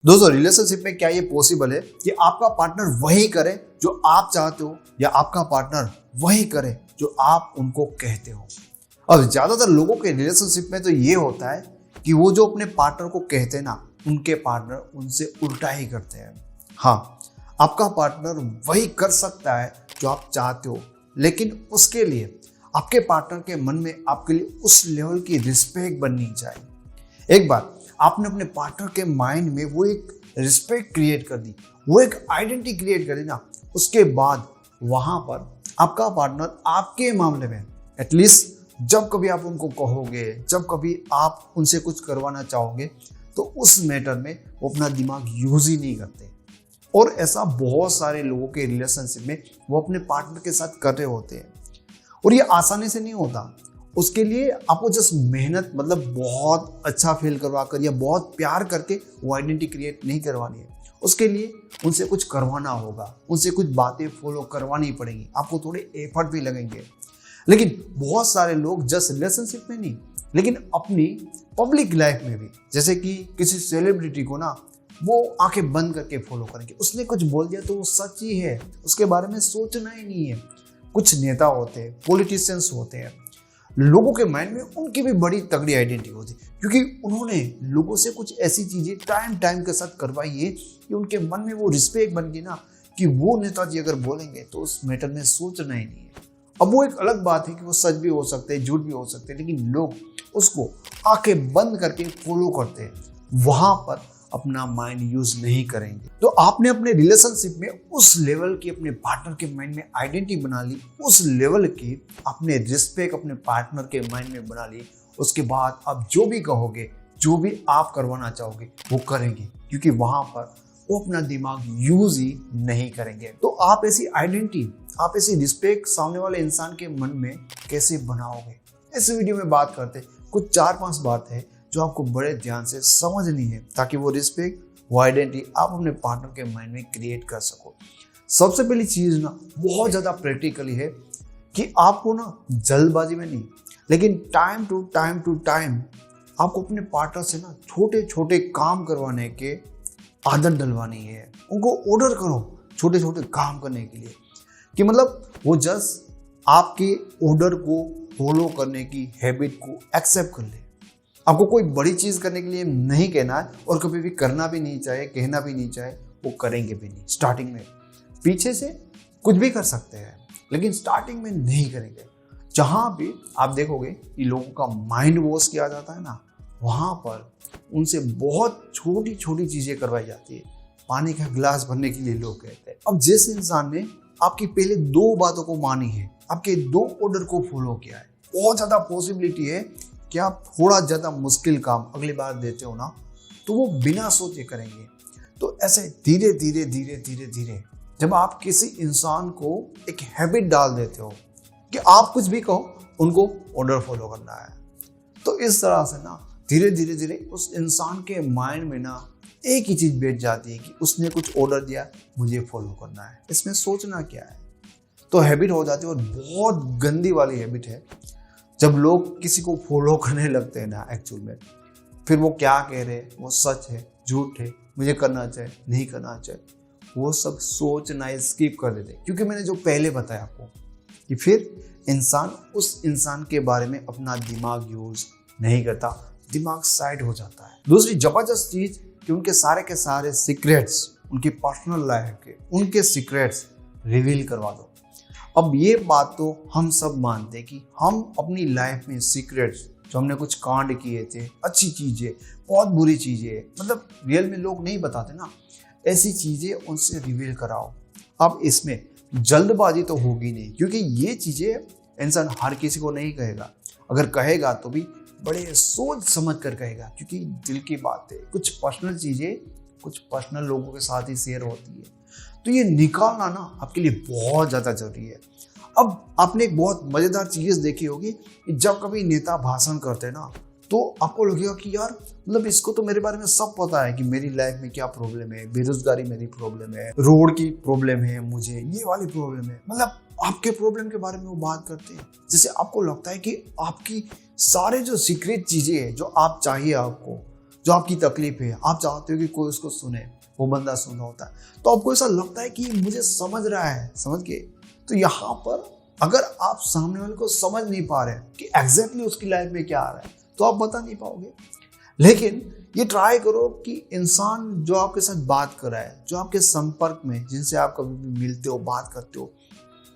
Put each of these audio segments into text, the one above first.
दोस्तों, रिलेशनशिप में क्या ये पॉसिबल है कि आपका पार्टनर वही करे जो आप चाहते हो या आपका पार्टनर वही करे जो आप उनको कहते हो? अब ज्यादातर लोगों के रिलेशनशिप में तो ये होता है कि वो जो अपने पार्टनर को कहते हैं ना, उनके पार्टनर उनसे उल्टा ही करते हैं। हाँ, आपका पार्टनर वही कर सकता है जो आप चाहते हो, लेकिन उसके लिए आपके पार्टनर के मन में आपके लिए उस लेवल की रिस्पेक्ट बननी चाहिए। एक बार आपने अपने पार्टनर के माइंड में वो एक रिस्पेक्ट क्रिएट कर दी, वो एक आइडेंटिटी क्रिएट कर दी ना, उसके बाद वहां पर आपका पार्टनर आपके मामले में एटलीस्ट जब कभी आप उनको कहोगे, जब कभी आप उनसे कुछ करवाना चाहोगे, तो उस मैटर में वो अपना दिमाग यूज ही नहीं करते। और ऐसा बहुत सारे लोगों के रिलेशनशिप में वो अपने पार्टनर के साथ कर रहे होते हैं, और ये आसानी से नहीं होता। उसके लिए आपको जस्ट मेहनत, मतलब बहुत अच्छा फील करवा कर या बहुत प्यार करके वो आइडेंटिटी क्रिएट नहीं करवानी है। उसके लिए उनसे कुछ करवाना होगा, उनसे कुछ बातें फॉलो करवानी पड़ेगी, आपको थोड़े एफर्ट भी लगेंगे। लेकिन बहुत सारे लोग जस्ट रिलेशनशिप में नहीं, लेकिन अपनी पब्लिक लाइफ में भी, जैसे कि किसी सेलिब्रिटी को ना वो आंखें बंद करके फॉलो करेंगे। उसने कुछ बोल दिया तो वो सच ही है, उसके बारे में सोचना ही नहीं है। कुछ नेता होते हैं, पॉलिटिशियंस होते हैं, लोगों के माइंड में उनकी भी बड़ी तगड़ी आइडेंटिटी होती है, क्योंकि उन्होंने लोगों से कुछ ऐसी चीजें टाइम के साथ करवाई है कि उनके मन में वो रिस्पेक्ट बन गई ना, कि वो नेताजी अगर बोलेंगे तो उस मैटर में सोचना ही नहीं है। अब वो एक अलग बात है कि वो सच भी हो सकते हैं, झूठ भी हो सकते हैं, लेकिन लोग उसको आंखें बंद करके फॉलो करते हैं, वहां पर अपना माइंड यूज नहीं करेंगे। तो आपने अपने रिलेशनशिप में उस लेवल की अपने पार्टनर के माइंड में आइडेंटिटी बना ली, उस लेवल की अपने रिस्पेक्ट अपने पार्टनर के माइंड में बना ली। उसके बाद आप जो भी कहोगे, जो भी आप करवाना चाहोगे, वो करेंगे, क्योंकि वहां पर वो अपना दिमाग यूज ही नहीं करेंगे। तो आप ऐसी आइडेंटिटी, आप ऐसी रिस्पेक्ट सामने वाले इंसान के मन में कैसे बनाओगे, इस वीडियो में बात करते। कुछ 4-5 बात है जो आपको बड़े ध्यान से समझनी है, ताकि वो रिस्पेक्ट, वो आइडेंटिटी आप अपने पार्टनर के माइंड में क्रिएट कर सको। सबसे पहली चीज ना बहुत ज्यादा प्रैक्टिकली है कि आपको ना जल्दबाजी में नहीं, लेकिन टाइम टू टाइम आपको अपने पार्टनर से ना छोटे छोटे काम करवाने के आदत डलवानी है। उनको ऑर्डर करो छोटे छोटे काम करने के लिए, कि मतलब वो जस्ट आपके ऑर्डर को फॉलो करने की हैबिट को एक्सेप्ट कर ले। आपको कोई बड़ी चीज करने के लिए नहीं कहना है, और कभी भी करना भी नहीं चाहे, कहना भी नहीं चाहे, वो करेंगे भी नहीं। स्टार्टिंग में पीछे से कुछ भी कर सकते हैं, लेकिन स्टार्टिंग में नहीं करेंगे। जहां भी आप देखोगे कि लोगों का माइंड वॉश किया जाता है ना, वहां पर उनसे बहुत छोटी छोटी चीजें करवाई जाती है। पानी का गिलास भरने के लिए लोग कहते हैं। अब जिस इंसान ने आपकी पहले 2 बातों को मानी है, आपके 2 ऑर्डर को फॉलो किया है, बहुत ज्यादा पॉसिबिलिटी है कि आप थोड़ा ज़्यादा मुश्किल काम अगली बार देते हो ना, तो वो बिना सोचे करेंगे। तो ऐसे धीरे धीरे जब आप किसी इंसान को एक हैबिट डाल देते हो कि आप कुछ भी कहो, उनको ऑर्डर फॉलो करना है, तो इस तरह से ना धीरे धीरे उस इंसान के माइंड में ना एक ही चीज़ बैठ जाती है कि उसने कुछ ऑर्डर दिया, मुझे फॉलो करना है, इसमें सोचना क्या है। तो हैबिट हो जाती है, और बहुत गंदी वाली हैबिट है जब लोग किसी को फॉलो करने लगते हैं ना, एक्चुअल में फिर वो क्या कह रहे हैं, वो सच है, झूठ है, मुझे करना चाहिए, नहीं करना चाहिए, वो सब सोचना स्किप कर देते। क्योंकि मैंने जो पहले बताया आपको कि फिर इंसान उस इंसान के बारे में अपना दिमाग यूज नहीं करता, दिमाग साइड हो जाता है। दूसरी जबरदस्त चीज कि उनके सारे के सारे सीक्रेट्स, उनकी पर्सनल लाइफ के उनके सीक्रेट्स रिवील करवा दो। अब ये बात तो हम सब मानते हैं कि हम अपनी लाइफ में सीक्रेट्स, जो हमने कुछ कांड किए थे, अच्छी चीज़ें, बहुत बुरी चीज़ें, मतलब रियल में लोग नहीं बताते ना, ऐसी चीज़ें उनसे रिवील कराओ। अब इसमें जल्दबाजी तो होगी नहीं, क्योंकि ये चीज़ें इंसान हर किसी को नहीं कहेगा। अगर कहेगा तो भी बड़े सोच समझ कर कहेगा, क्योंकि दिल की बात है, कुछ पर्सनल चीज़ें कुछ पर्सनल लोगों के साथ ही शेयर होती है, तो ये निकालना ना आपके लिए बहुत ज़्यादा जरूरी है। अब आपने एक बहुत मज़ेदार चीज़ देखी होगी कि जब कभी नेता भाषण करते हैं ना, तो आपको लगेगा कि यार, मतलब इसको तो मेरे बारे में सब पता है कि मेरी लाइफ में क्या प्रॉब्लम है, बेरोजगारी मेरी प्रॉब्लम है, रोड की प्रॉब्लम है, मुझे ये वाली प्रॉब्लम है, मतलब आपके प्रॉब्लम के बारे में वो बात करते हैं। जैसे आपको लगता है कि आपकी सारे जो सीक्रेट चीज़ें हैं जो आप चाहिए आपको, जो आपकी तकलीफ है, आप चाहते हो कि कोई उसको सुने, वो बंदा सुन रहा होता है तो आपको ऐसा लगता है कि ये मुझे समझ रहा है, समझ के। तो यहाँ पर अगर आप सामने वाले को समझ नहीं पा रहे कि एग्जैक्टली उसकी लाइफ में क्या आ रहा है तो आप बता नहीं पाओगे। लेकिन ये ट्राई करो कि इंसान जो आपके साथ बात कर रहा है, जो आपके संपर्क में, जिनसे आप कभी भी मिलते हो, बात करते हो,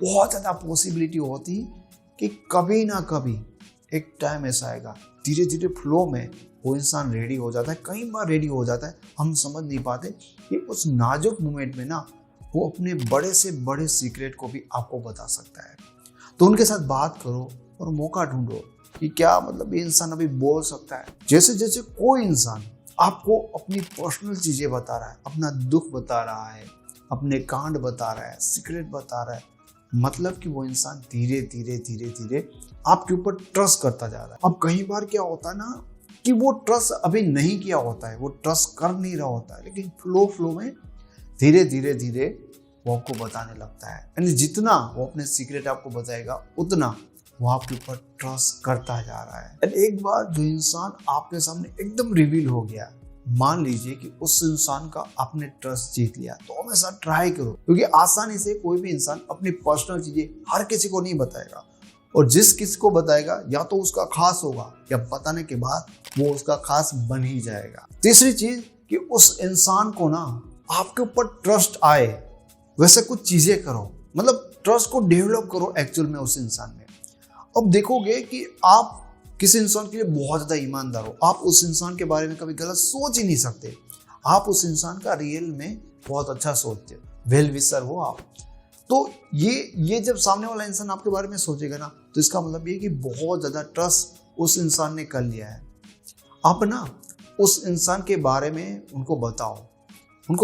बहुत ज़्यादा पॉसिबिलिटी होती है कि कभी ना कभी एक टाइम ऐसा आएगा, धीरे धीरे फ्लो में वो इंसान रेडी हो जाता है। कई बार रेडी हो जाता है, हम समझ नहीं पाते कि उस नाजुक मोमेंट में ना वो अपने बड़े से बड़े सीक्रेट को भी आपको बता सकता है। तो उनके साथ बात करो और मौका ढूंढो कि क्या मतलब ये इंसान अभी बोल सकता है। जैसे जैसे कोई इंसान आपको अपनी पर्सनल चीजें बता रहा है, अपना दुख बता रहा है, अपने कांड बता रहा है, सीक्रेट बता रहा है, मतलब कि वो इंसान धीरे धीरे धीरे धीरे आपके ऊपर ट्रस्ट करता जा रहा है। अब कई बार क्या होता है ना कि वो ट्रस्ट अभी नहीं किया होता है, वो ट्रस्ट कर नहीं रहा होता है, लेकिन फ्लो में धीरे धीरे धीरे वो आपको बताने लगता है। यानी जितना वो अपने सीक्रेट आपको बताएगा उतना वो आपके ऊपर ट्रस्ट करता जा रहा है। एक बार जो इंसान आपके सामने एकदम रिवील हो गया, मान लीजिए कि उस इंसान का आपने ट्रस्ट जीत लिया, तो हमेशा ट्राई करो, क्योंकि आसानी से कोई भी इंसान अपनी पर्सनल चीजें हर किसी को नहीं बताएगा, और जिस किसी को बताएगा या तो उसका खास होगा या बताने के बाद वो उसका खास बन ही जाएगा। तीसरी चीज कि उस इंसान को ना आपके ऊपर ट्रस्ट आए वैसे कुछ चीजें करो, मतलब ट्रस्ट को डेवलप करो एक्चुअल में उस इंसान में। अब देखोगे कि आप किसी इंसान के लिए बहुत ज़्यादा ईमानदार हो, आप उस इंसान के बारे में कभी गलत सोच ही नहीं सकते, आप उस इंसान का रियल में बहुत अच्छा सोचते हो, वेल विशर हो आप। तो ये जब सामने वाला इंसान आपके बारे में सोचेगा ना, तो इसका मतलब ये कि बहुत ज़्यादा ट्रस्ट उस इंसान ने कर लिया है। आप ना उस इंसान के बारे में उनको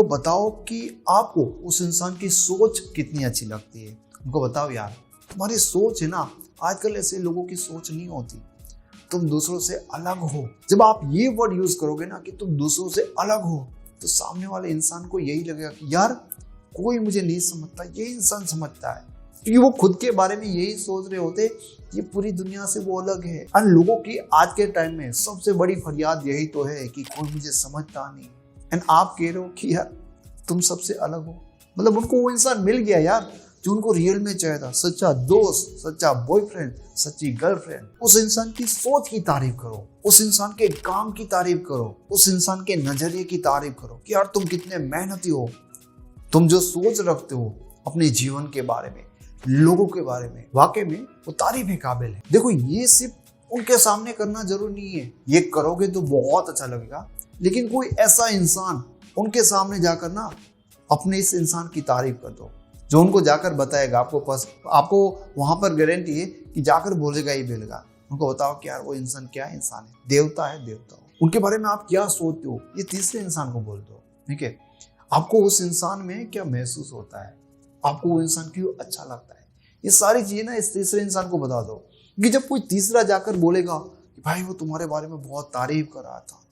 बताओ कि आपको उस इंसान की सोच कितनी अच्छी लगती है। उनको बताओ यार तुम्हारी सोच है ना, आजकल ऐसे लोगों की सोच नहीं होती, तुम दूसरों से अलग हो। जब आप ये वर्ड यूज करोगे ना कि तुम दूसरों से अलग हो, तो सामने वाले इंसान को यही लगेगा कि यार कोई मुझे नहीं समझता, ये इंसान समझता है, क्योंकि वो खुद के बारे में यही सोच रहे होते ये पूरी दुनिया से वो अलग है। और लोगों की आज के टाइम में सबसे बड़ी फरियाद यही तो है कि कोई मुझे समझता नहीं, एंड आप कह रहे हो कि यार तुम सबसे अलग हो। मतलब उनको वो इंसान मिल गया यार जो उनको रियल में चाहिए था, सच्चा दोस्त, सच्चा बॉयफ्रेंड, सच्ची गर्लफ्रेंड। उस इंसान की सोच की तारीफ करो, उस इंसान के काम की तारीफ करो, उस इंसान के नजरिए की तारीफ करो कि यार तुम कितने मेहनती हो, तुम जो सोच रखते हो अपने जीवन के बारे में, लोगों के बारे में, वाकई में वो तारीफ के काबिल है। देखो ये सिर्फ उनके सामने करना जरूरी नहीं है, ये करोगे तो बहुत अच्छा लगेगा, लेकिन कोई ऐसा इंसान उनके सामने जाकर ना अपने इस इंसान की तारीफ कर दो जो उनको जाकर बताएगा। आपको वहां पर गारंटी है कि जाकर बोलेगा ही बोलेगा। उनको बताओ कि यार वो इंसान क्या इंसान है, देवता है, देवता हो। उनके बारे में आप क्या सोचते हो, ये तीसरे इंसान को बोल दो। ठीक है, आपको उस इंसान में क्या महसूस होता है, आपको वो इंसान क्यों अच्छा लगता है, ये सारी चीजें ना इस तीसरे इंसान को बता दो। कि जब कोई तीसरा जाकर बोलेगा कि भाई वो तुम्हारे बारे में बहुत तारीफ कर रहा था,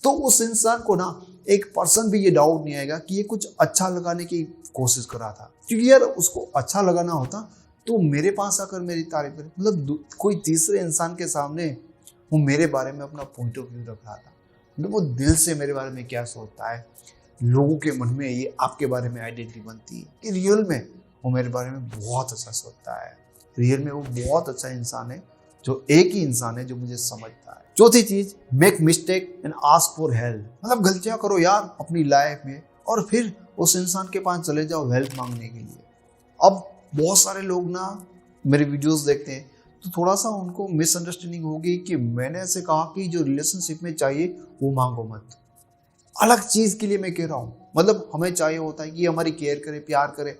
तो उस इंसान को ना 1% भी ये डाउट नहीं आएगा कि ये कुछ अच्छा लगाने की कोशिश कर रहा था, क्योंकि यार उसको अच्छा लगाना होता तो मेरे पास आकर मेरी तारीफ करे। मतलब कोई तीसरे इंसान के सामने वो मेरे बारे में अपना पॉइंट ऑफ व्यू रख रहा था, मतलब वो दिल से मेरे बारे में क्या सोचता है। लोगों के मन में ये आपके बारे में आइडेंटिटी बनती है कि रियल में वो मेरे बारे में बहुत अच्छा सोचता है, रियल में वो बहुत अच्छा इंसान है, जो एक ही इंसान है जो मुझे समझता है। चौथी चीज, make mistake and ask for help. मतलब गलतियां करो यार अपनी लाइफ में और फिर उस इंसान के पास चले जाओ हेल्प मांगने के लिए। अब बहुत सारे लोग ना मेरे वीडियोस देखते हैं तो थोड़ा सा उनको मिसअंडरस्टैंडिंग होगी कि मैंने ऐसे कहा कि जो रिलेशनशिप में चाहिए वो मांगो मत। अलग चीज के लिए मैं कह रहा हूँ, मतलब हमें चाहिए होता है कि हमारी केयर करे, प्यार करे।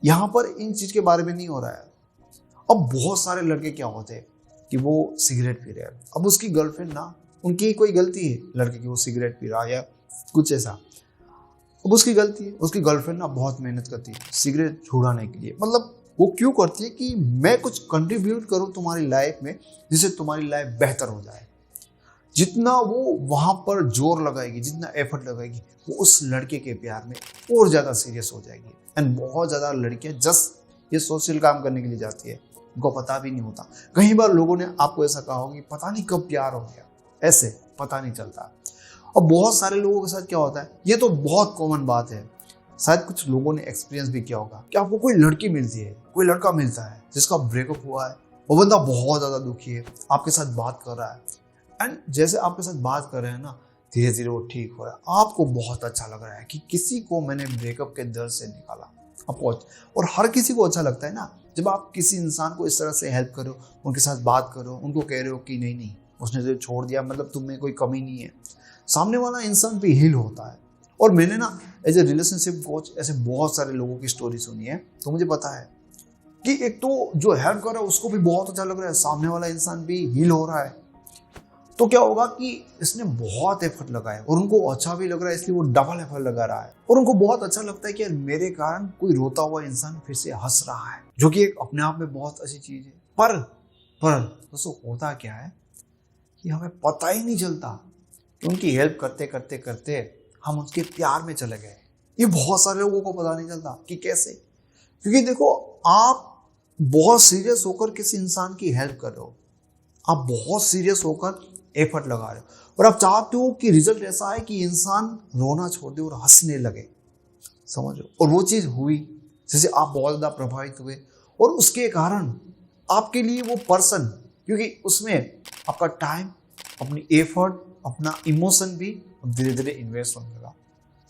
यहाँ पर इन चीज के बारे में नहीं हो रहा है। अब बहुत सारे लड़के क्या होते हैं कि वो सिगरेट पी रहे हैं, अब उसकी गर्लफ्रेंड ना, उनकी कोई गलती है लड़के की, वो सिगरेट पी रहा है या कुछ ऐसा, अब उसकी गलती है। उसकी गर्लफ्रेंड ना बहुत मेहनत करती है सिगरेट छुड़ाने के लिए। मतलब वो क्यों करती है कि मैं कुछ कंट्रीब्यूट करूं तुम्हारी लाइफ में जिससे तुम्हारी लाइफ बेहतर हो जाए। जितना वो वहां पर जोर लगाएगी, जितना एफर्ट लगाएगी, वो उस लड़के के प्यार में और ज्यादा सीरियस हो जाएगी। एंड बहुत ज्यादा लड़कियां जस्ट ये सोशल काम करने के लिए जाती है, उनको पता भी नहीं होता। कई बार लोगों ने आपको ऐसा कहा होगा कि पता नहीं कब प्यार हो गया, ऐसे पता नहीं चलता। अब बहुत सारे लोगों के साथ क्या होता है, ये तो बहुत कॉमन बात है, शायद कुछ लोगों ने एक्सपीरियंस भी किया होगा कि आपको कोई लड़की मिलती है, कोई लड़का मिलता है जिसका ब्रेकअप हुआ है, वो बंदा बहुत ज़्यादा दुखी है, आपके साथ बात कर रहा है, एंड जैसे आपके साथ बात कर रहे हैं ना, धीरे धीरे वो ठीक हो रहा है, आपको बहुत अच्छा लग रहा है कि किसी को मैंने ब्रेकअप के दर्द से निकाला आपको। और हर किसी को अच्छा लगता है ना जब आप किसी इंसान को इस तरह से हेल्प करो, उनके साथ बात करो, उनको कह रहे हो कि नहीं नहीं उसने तो छोड़ दिया, मतलब तुम में कोई कमी नहीं है, सामने वाला इंसान भी हील होता है। और मैंने ना एज ए रिलेशनशिप कोच ऐसे बहुत सारे लोगों की स्टोरी सुनी है, तो मुझे पता है कि एक तो जो हेल्प कर रहा है उसको भी बहुत अच्छा लग रहा है, सामने वाला इंसान भी हील हो रहा है, तो क्या होगा कि इसने बहुत एफर्ट लगाया और उनको अच्छा भी लग रहा है, इसलिए वो डबल एफर्ट लगा रहा है। और उनको बहुत अच्छा लगता है कि यार मेरे कारण कोई रोता हुआ इंसान फिर से हंस रहा है, जो कि एक अपने आप में बहुत अच्छी चीज है। पर दोस्तों होता क्या है कि हमें पता ही नहीं चलता कि उनकी हेल्प करते करते करते हम उसके प्यार में चले गए। ये बहुत सारे लोगों को पता नहीं चलता कि कैसे, क्योंकि देखो आप बहुत सीरियस होकर किसी इंसान की हेल्प कर रहे हो, आप बहुत सीरियस होकर एफर्ट लगा रहे हो और आप चाहते हो कि रिजल्ट ऐसा है कि इंसान रोना छोड़ दे और हंसने लगे, समझो। और वो चीज़ हुई, जैसे आप बहुत ज़्यादा प्रभावित हुए और उसके कारण आपके लिए वो पर्सन, क्योंकि उसमें आपका टाइम, अपनी एफर्ट, अपना इमोशन भी धीरे धीरे इन्वेस्ट होने लगा।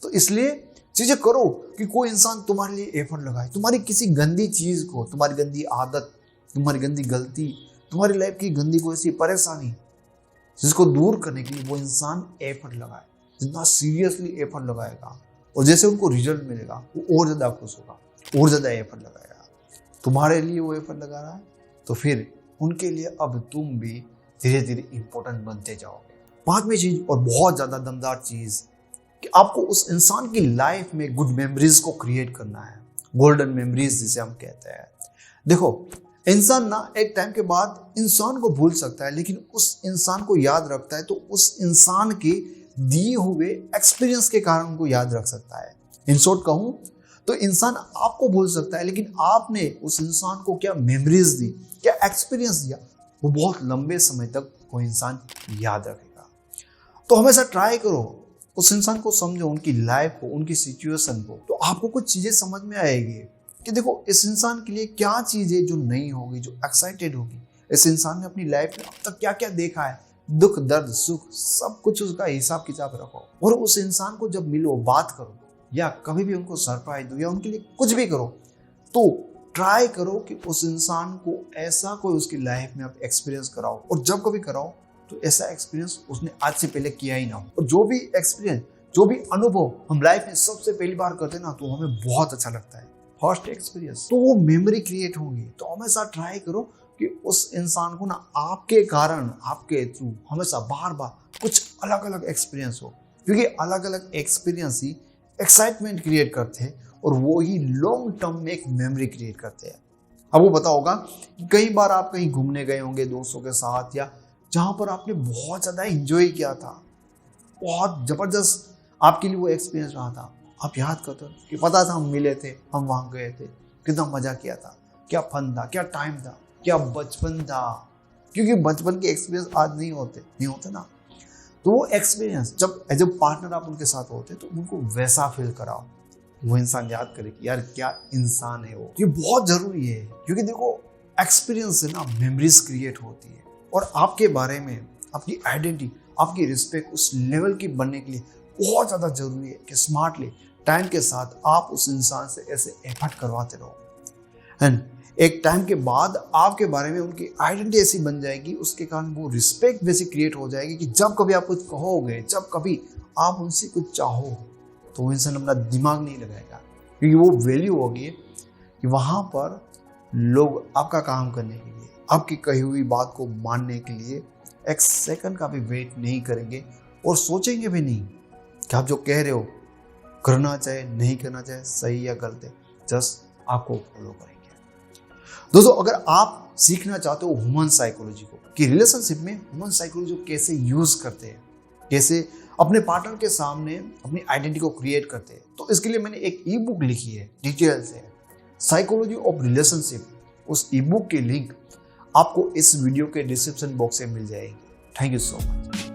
तो इसलिए चीज़ें करो कि कोई इंसान तुम्हारे लिए एफर्ट लगाए, तुम्हारी किसी गंदी चीज़ को, तुम्हारी गंदी आदत, तुम्हारी गंदी गलती, तुम्हारी लाइफ की गंदी कोई ऐसी परेशानी जिसको दूर करने के लिए वो इंसान एफर्ट लगाए। जितना सीरियसली एफर्ट लगाएगा और जैसे उनको रिजल्ट मिलेगा वो और ज़्यादा खुश होगा, और ज़्यादा एफर्ट लगाएगा। तुम्हारे लिए वो एफर्ट लगा रहा है तो फिर उनके लिए अब तुम भी धीरे धीरे इंपॉर्टेंट बनते जाओगे। पांचवी चीज़ और बहुत ज़्यादा दमदार चीज़ कि आपको उस इंसान की लाइफ में गुड मेमोरीज को क्रिएट करना है, गोल्डन मेमोरीज जिसे हम कहते हैं। देखो इंसान ना एक टाइम के बाद इंसान को भूल सकता है, लेकिन उस इंसान को याद रखता है तो उस इंसान के दिए हुए एक्सपीरियंस के कारण उनको याद रख सकता है। इन शॉर्ट कहूँ तो इंसान आपको भूल सकता है, लेकिन आपने उस इंसान को क्या मेमोरीज दी, क्या एक्सपीरियंस दिया, वो बहुत लंबे समय तक वो इंसान याद रखेगा। तो हमेशा ट्राई करो, उस इंसान को समझो, उनकी लाइफ को, उनकी सिचुएशन को, तो आपको कुछ चीज़ें समझ में आएगी कि देखो इस इंसान के लिए क्या चीज़ है जो नहीं होगी, जो एक्साइटेड होगी। इस इंसान ने अपनी लाइफ में अब तक क्या क्या देखा है, दुख दर्द सुख सब कुछ उसका हिसाब किताब रखो और उस इंसान को जब मिलो, बात करो या कभी भी उनको सरप्राइज दो या उनके लिए कुछ भी करो, तो ट्राई करो कि उस इंसान को ऐसा कोई उसकी लाइफ में आप एक्सपीरियंस कराओ, और जब कभी कराओ तो ऐसा एक्सपीरियंस उसने आज से पहले किया ही ना हो। और जो भी एक्सपीरियंस, जो भी अनुभव हम लाइफ में सबसे पहली बार करते हैं ना, तो हमें बहुत अच्छा लगता है, फर्स्ट एक्सपीरियंस, तो वो मेमोरी क्रिएट होंगी। तो हमेशा ट्राई करो कि उस इंसान को ना आपके कारण, आपके थ्रू हमेशा बार बार कुछ अलग अलग एक्सपीरियंस हो, क्योंकि अलग अलग एक्सपीरियंस ही एक्साइटमेंट क्रिएट करते हैं और वो ही लॉन्ग टर्म में एक मेमोरी क्रिएट करते हैं। अब वो पता होगा कि कई बार आप कहीं घूमने गए होंगे दोस्तों के साथ, या जहाँ पर आपने बहुत ज़्यादा एंजॉय किया था, बहुत ज़बरदस्त आपके लिए वो एक्सपीरियंस रहा था। आप याद करते हो कि पता था हम मिले थे, हम वहाँ गए थे, कितना मज़ा किया था, क्या फन था, क्या टाइम था, क्या बचपन था, क्योंकि बचपन के एक्सपीरियंस आज नहीं होते ना। तो वो एक्सपीरियंस जब एज ए पार्टनर आप उनके साथ होते तो उनको वैसा फील कराओ, वो इंसान याद करे कि यार क्या इंसान है वो। ये बहुत ज़रूरी है, क्योंकि देखो एक्सपीरियंस से ना मेमोरीज क्रिएट होती है, और आपके बारे में आपकी आइडेंटिटी, आपकी रिस्पेक्ट उस लेवल की बनने के लिए बहुत ज़्यादा ज़रूरी है कि स्मार्टली टाइम के साथ आप उस इंसान से ऐसे एफर्ट करवाते रहो, एंड एक टाइम के बाद आपके बारे में उनकी आइडेंटिटी ऐसी बन जाएगी, उसके कारण वो रिस्पेक्ट वैसी क्रिएट हो जाएगी कि जब कभी आप कुछ कहोगे, जब कभी आप उनसे कुछ चाहो, तो वो इंसान अपना दिमाग नहीं लगाएगा, क्योंकि वो वैल्यू होगी कि वहाँ पर लोग आपका काम करने के लिए, आपकी कही हुई बात को मानने के लिए एक सेकंड का भी वेट नहीं करेंगे और सोचेंगे भी नहीं कि आप जो कह रहे हो करना चाहे नहीं करना चाहे, सही या गलत है, जस्ट आपको फॉलो करेंगे। दोस्तों अगर आप सीखना चाहते हो ह्यूमन साइकोलॉजी को, कि रिलेशनशिप में ह्यूमन साइकोलॉजी को कैसे यूज करते हैं, कैसे अपने पार्टनर के सामने अपनी आइडेंटिटी को क्रिएट करते हैं, तो इसके लिए मैंने एक ई बुक लिखी है, डिटेल से, साइकोलॉजी ऑफ रिलेशनशिप। उस ई बुक की लिंक आपको इस वीडियो के डिस्क्रिप्शन बॉक्स में मिल जाएगी। Thank you so much.